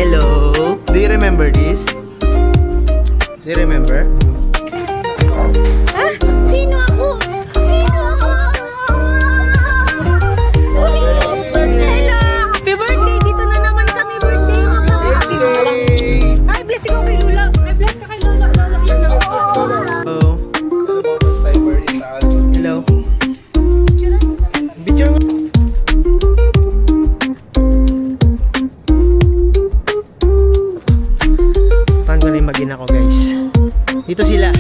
Hello? Do you remember this? Do you remember? Ha? Sino ako? Sino ako? Hello! Happy birthday! Dito na naman kami birthday mo. Ay, bless ikaw kay Lula. Ay, bless ka kay Lola. Hello? Hello? Picture mo. Paano ko na yung mag-ina ko, guys? Dito sila.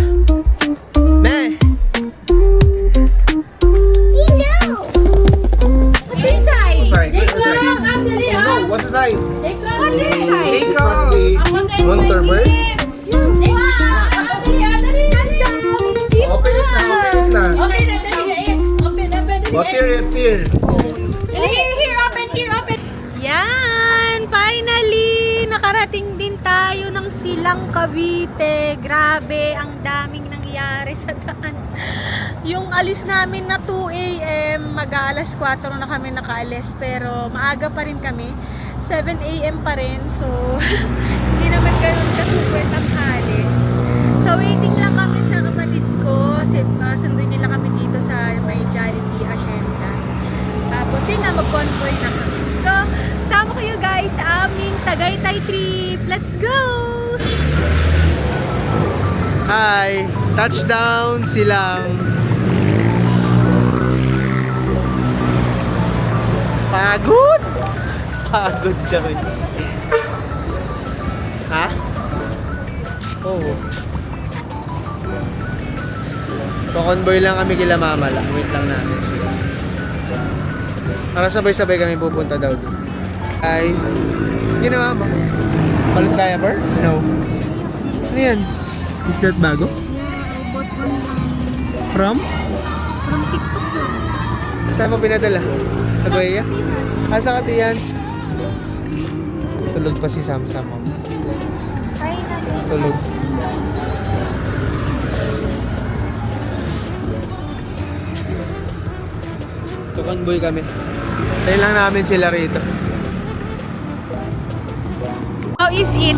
Me! What's inside? What's inside? What's inside? It must be Monster Burst. Open it na, open it na. Oh, tear. Here, open. Yan! Finally! Nakarating din tayo ng Silang Cavite. Grabe, ang daming nangyari sa daan. Yung alis namin na 2 AM, mag-aalas 4 na kami nakaalis. Pero maaga pa rin kami. 7 AM pa rin. So, hindi naman ganun ka-super tanghali. So, waiting lang kami sa kapatid ko. Sunduin nila kami dito sa may Jollibee Hacienda. Tapos, yun na, mag-convoy na kami. So, sama kayo guys sa aming Tagaytay trip. Let's go! Hi! Touchdown silang. Pagod! Pagod daw. Ha? Oo. Pa-convoy lang kami kila mama lang. Wait lang natin sila. Para sabay-sabay kami pupunta daw doon. Ay, ginawa mo? Palit diaper? No. Ano yan? Is that bago? Yeah, I bought one From? from TikTok lang. Saan mo pinadala? Sa Guaya? Sa Katiyan? Tulog pa si Samsam. Finally. Tulog. Tukonboy kami. Tayo lang namin sila rito. How is it?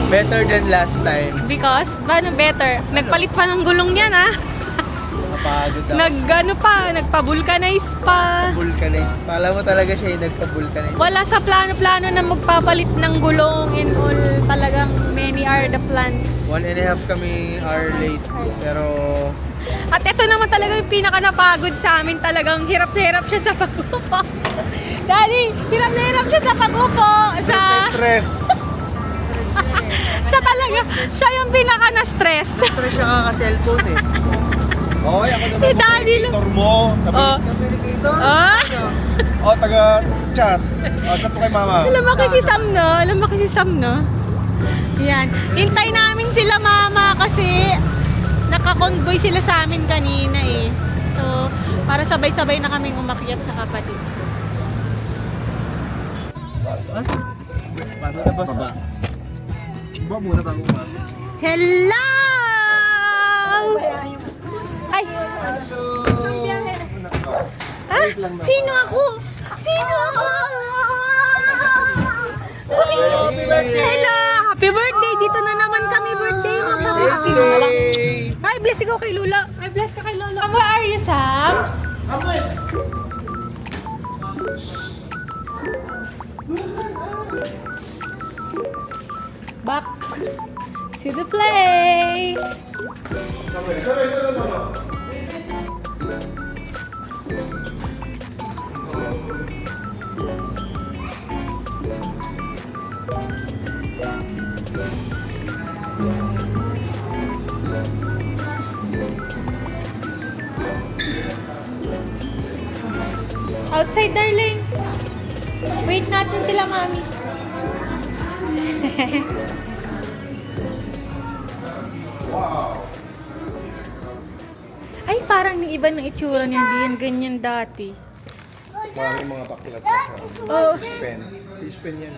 Better than last time. Because, paano better? Nagpalit pa ng gulong yan ah. Napagod ako. Nagpa-vulcanize pa. Vulcanize. Pala mo talaga siya yung nagpa-vulcanize. Wala sa plano-plano na magpapalit ng gulong and all. Talagang many are the plans. 1.5 kami hour late. Pero At ito naman talaga yung pinaka napagod sa amin. Talagang hirap na hirap siya sa pag-upo. Daddy, hirap na hirap siya sa pag-upo. stress. Sa talaga, siya yung pinaka na-stress. Stress siya kaka-cellphone eh. Okay, ako naman Eh, daddy lang. communicator mo. Sabi, Oh. Communicator? Ah? taga-chat. Chat mo kay mama. Lumaki si Sam, no? Lumaki si Sam, no? Yan. Hintay namin sila mama kasi naka-convoy sila sa amin kanina eh. So, para sabay-sabay na kaming umakyat sa kapatid. Paano na basta? Ba muna bago ba? Hello! Ay! Ha? Sino ako? Sino ako? Hello! Happy birthday! Dito na naman kami birthday mo. Ay, bless ikaw kay Lula. Ay, bless ka kay Lola. Where are you, Sam? Back to the place. Outside, darling. Wait natin sila, mami. Ay, parang yung iba ng itsura niya. Hindi yan ganyan dati. Maraming mga pakilat na. Oh. Pen. Fish pen yan.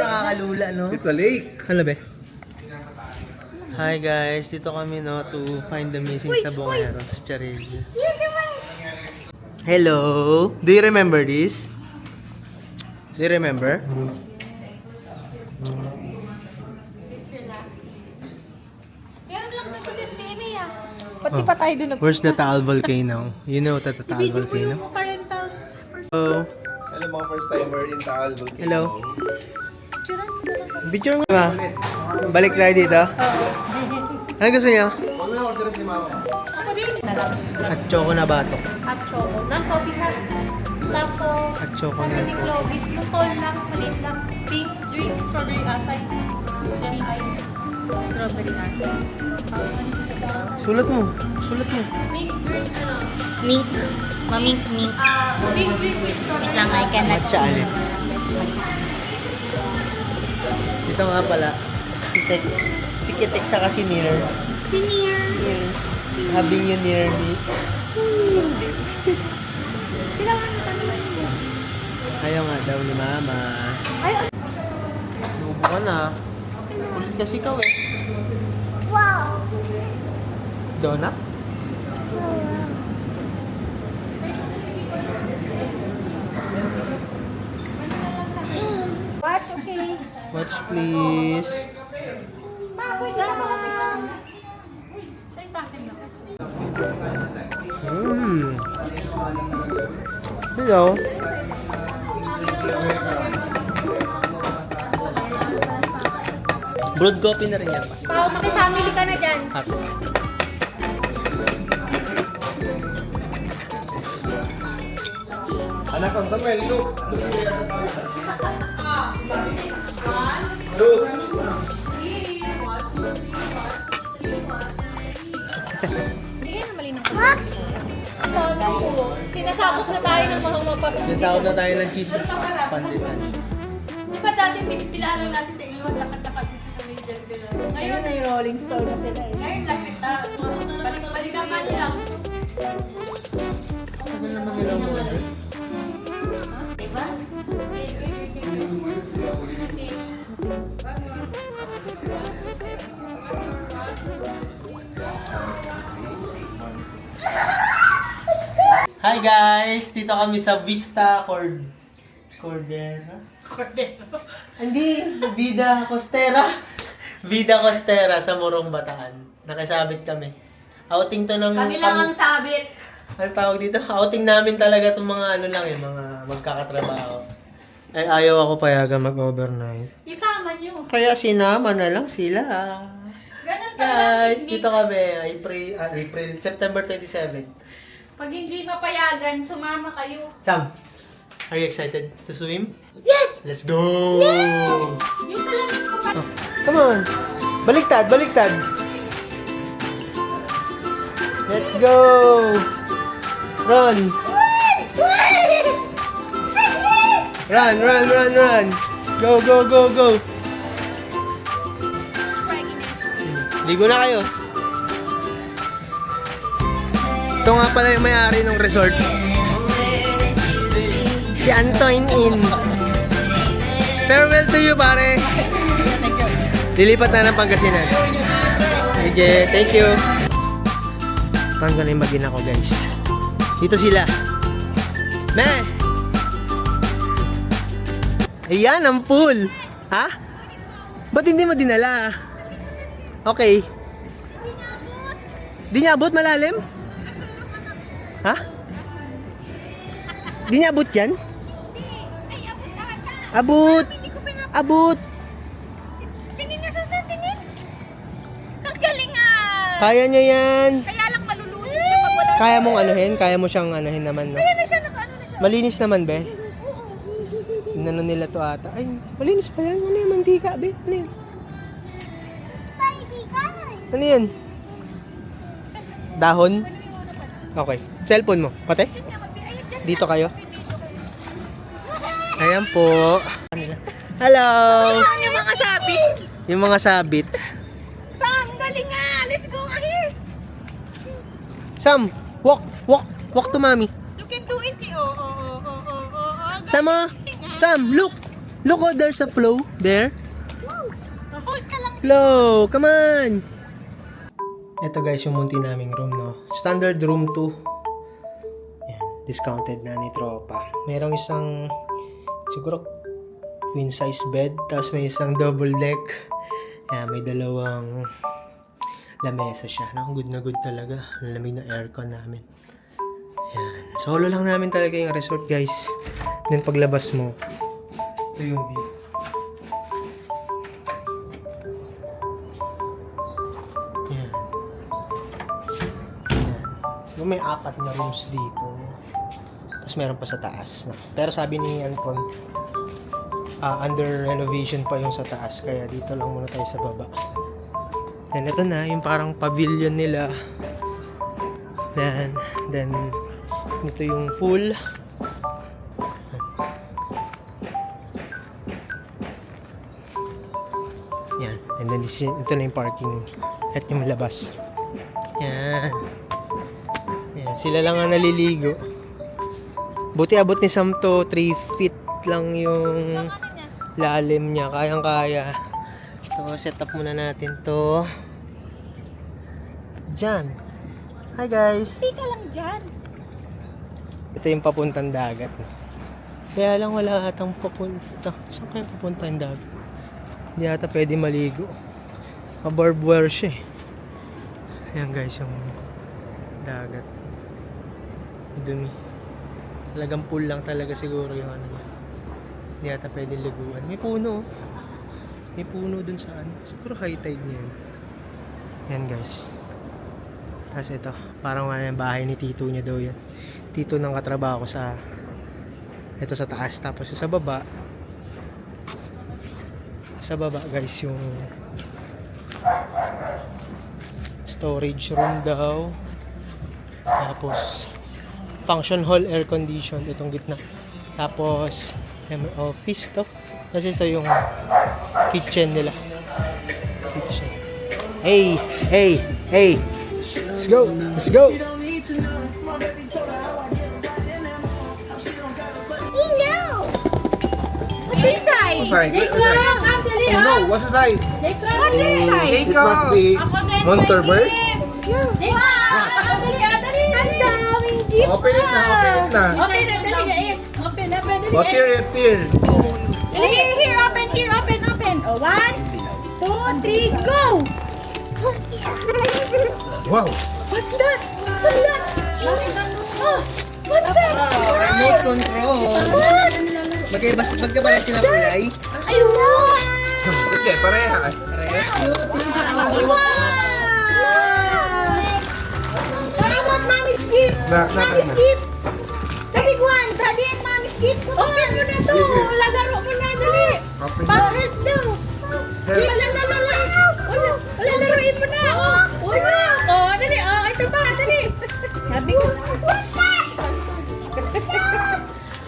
Nakakalula, no? It's a lake. Hala be? Hi guys, dito kami no to find the missing Sabongeros. Charis. Hello? Do you remember this? Do you remember? Meron lang dito sa SPMA ah. Pati pa tayo doon Where's the Taal Volcano? You know the Taal Ibigin mo Volcano? yung parentals. Hello. Hello mga first timer in Taal Volcano. Hello. Picturean mo naman. Picture mo ba? Balik tayo dito. Ano gusto niyo? Huwag mo na order si mama. Ako din. At choco na batok. At choco. Non-coffee shop. Tapos, At choco na. Pacific Lobbies. Lutol lang, maliit lang. Pink drink, strawberry acai. Just ice. Strawberry acai. Sulat mo. Sulat mo. Pink drink, ano? Mink. Mamink, mink. Pink drink with strawberry Wait lang, I cannot Matcha alis. Ito nga pala. Si Kitek sa kasi near. Senior. Having you near me. Kailangan na tanong mo. Ayaw nga daw ni Mama. Ay, Lubo ka na. Kulit kasi ikaw eh. wow! Donut? Watch, okay. Watch please. Wait lang. Say sa akin lang. Hello. Broad coffee na rin yan pa. Pao, makifamily ka na dyan. Ako. Anak ang Samuel, look. Look. Hindi yan, malinang ko. Max! Sinasakop na tayo ng mga mapapagod. Sinasahod na tayo ng cheese pandesan. Di ba dati pinipilaan lang natin sa ilwa, tapat-tapat dito sa middle below. Ngayon ay Rolling Stone na sila eh. Ngayon lapit na, balik-balikan ka lang. Tagal naman nila mo. Diba? Hi guys! Dito kami sa Vista Cordera? Hindi! Vida Costera! Vida Costera sa Morong Bataan. Nakasabit kami. Outing to ng... Kami lang ang sabit. Ano tawag dito? Outing namin talaga itong mga ano lang eh, mga magkakatrabaho. Ay, ayaw ako payagan mag-overnight. Isama nyo. Kaya sinama na lang sila. Ganun talaga. Guys, dito kami, September 27. Pag hindi mapayagan, sumama kayo. Sam, are you excited to swim? Yes! Let's go! Yung salamin ko pa. Oh, come on! Baliktad, baliktad! Let's go! Run! Run, run, run, run! Go, go, go, go! Ligo na kayo. Ito nga pala yung may-ari ng resort. Si Antoine In. Farewell to you, pare. Lilipat na ng Pangasinan. DJ, thank you. Parang ko na yung mag-ina ko, guys. Dito sila. Me! Ayan, ang pool. Ha? Ba't hindi mo dinala? Okay. Di niya abot malalim? Ha? Di niya abot yan? Abot! Abot! Tingin nga sa tingin. Ang galing ah! Kaya niya yan! Kaya lang malulunod siya pag wala. Kaya mong anuhin? Kaya mo siyang anuhin naman, no? Kaya na siya, nakaano na siya. Malinis naman, be? Inano nila to ata. Ay, malinis pa yan. Ano yung mantika, be? Ano yun? Ano yan? Dahon? Okay. Cellphone mo. Pati? Dito kayo? Ayan po. Hello! Yung mga sabit. Yung mga sabit. Sam, galing nga. Let's go nga here. Sam, walk, walk, walk to mommy. You can do it. Sam, Sam, look. Look, oh, there's a flow there. Hold ka lang. Flow, come on. Ito guys, yung munti naming room, no? Standard room 2. Yan, discounted na ni Tropa. Merong isang, siguro queen size bed. Tapos may isang double deck. Ayan, may dalawang lamesa siya. No? Good na good talaga. Ang lamig na aircon namin. Ayan. Solo lang namin talaga yung resort, guys. Then paglabas mo, ito yung view. Ayan. Ayan. So, may 4 na rooms dito. Tapos meron pa sa taas. No? Pero sabi ni Anton, under renovation pa yung sa taas. Kaya dito lang muna tayo sa baba. Then ito na, yung parang pavilion nila. Then ito yung pool. Yan. And then ito na yung parking at yung labas. Yan. Yan. Sila lang ang naliligo. Buti abot ni Sam to 3 feet lang yung lalim niya. Kayang-kaya. So, set up muna natin to. Diyan. Hi guys. Hindi ka lang dyan. Ito yung papuntang dagat. Kaya lang wala atang papunta. Saan kayo papunta yung dagat? Hindi ata pwede maligo. Barbed wire siya eh. Ayan guys yung dagat. Dumi. Talagang pool lang talaga siguro yung ano niya. Hindi ata pwede liguan. May puno. May puno dun sa ano. Siguro high tide niya yun. Yan guys. Kasi ito, parang wala yung bahay ni tito niya daw yan. Tito ng katrabaho ko sa ito sa taas. Tapos sa baba guys yung storage room daw. Tapos function hall, air condition itong gitna. Tapos may office to. Kasi ito yung kitchen nila. Kitchen. Hey! Let's go! What's inside? Jacob! Actually, No, what's inside? Jacob! What's inside? It must be Ako din, Monster pwede. Burst. Jacob! Ako, dali! Ang daming gift Open it na. Okay na, dali. Okay na, pwede. Oh, tear. Here, open. Oh, 1, 2, 3, go! Wow. What's that? Oh, what's that? Remote control. What? Magkabala sila kulay. Ay, wow! Okay, parehas. Wow! What about Mommy's gift? Mommy's gift. The big one. Daddy and Mommy's gift. Come on. Open mo na to. Lagaro mo na, dali. Open Parents daw. Wala, laruin mo na. Oh, dali. Oh, ito pa, dali. Sabi ko. What's that?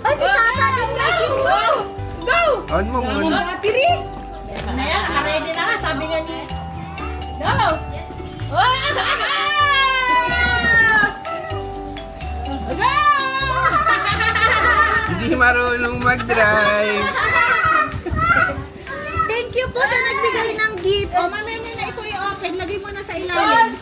Oh, si Tata din making Go! Go! On mo muna. Tiri? Na yan, naka-ready na ka. Sabi nga niya. Go! Wow! Go! Hindi marunong mag-drive. Thank you po sa nagbigay ng gift. O, mamaya niya na ito i-open. Lagay mo na sa ilalim.